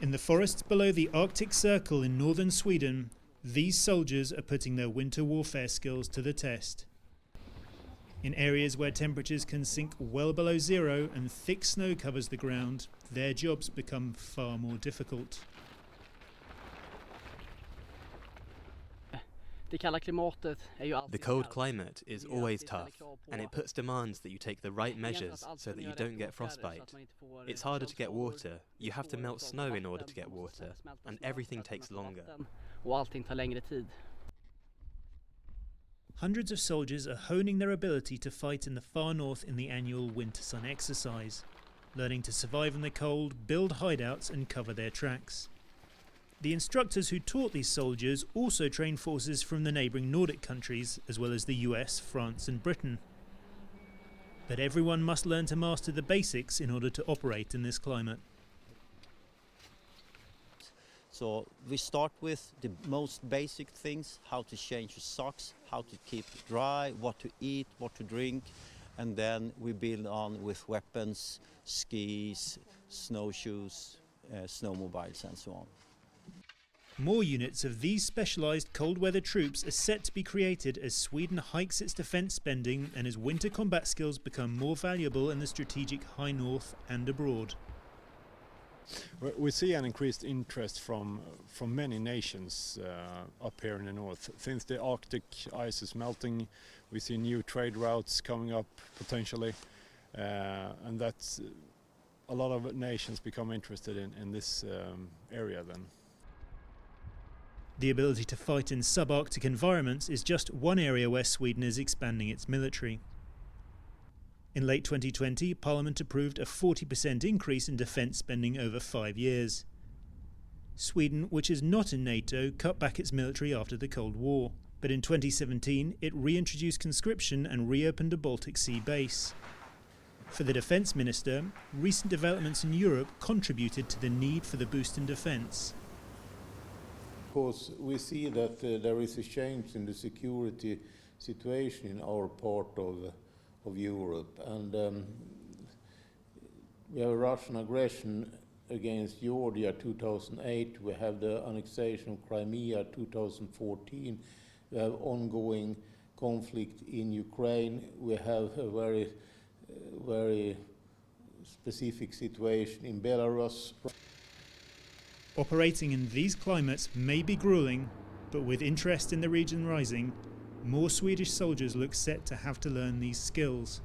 In the forests below the Arctic Circle in northern Sweden, these soldiers are putting their winter warfare skills to the test. In areas where temperatures can sink well below zero and thick snow covers the ground, their jobs become far more difficult. The cold climate is always tough, and it puts demands that you take the right measures so that you don't get frostbite. It's harder to get water, you have to melt snow in order to get water, and everything takes longer. Hundreds of soldiers are honing their ability to fight in the far north in the annual Winter Sun exercise, learning to survive in the cold, build hideouts and cover their tracks. The instructors who taught these soldiers also train forces from the neighbouring Nordic countries, as well as the US, France and Britain. But everyone must learn to master the basics in order to operate in this climate. So we start with the most basic things, how to change your socks, how to keep dry, what to eat, what to drink, and then we build on with weapons, skis, snowshoes, snowmobiles and so on. More units of these specialised cold weather troops are set to be created as Sweden hikes its defence spending and as winter combat skills become more valuable in the strategic high north and abroad. We see an increased interest from many nations up here in the north. Since the Arctic ice is melting, we see new trade routes coming up potentially, and that's a lot of nations become interested in this area then. The ability to fight in subarctic environments is just one area where Sweden is expanding its military. In late 2020, Parliament approved a 40% increase in defence spending over 5 years. Sweden, which is not in NATO, cut back its military after the Cold War, but in 2017 it reintroduced conscription and reopened a Baltic Sea base. For the Defence Minister, recent developments in Europe contributed to the need for the boost in defence. Because we see that there is a change in the security situation in our part of Europe, and we have Russian aggression against Georgia 2008, we have the annexation of Crimea 2014, we have ongoing conflict in Ukraine, we have a very specific situation in Belarus. Operating in these climates may be gruelling, but with interest in the region rising, more Swedish soldiers look set to have to learn these skills.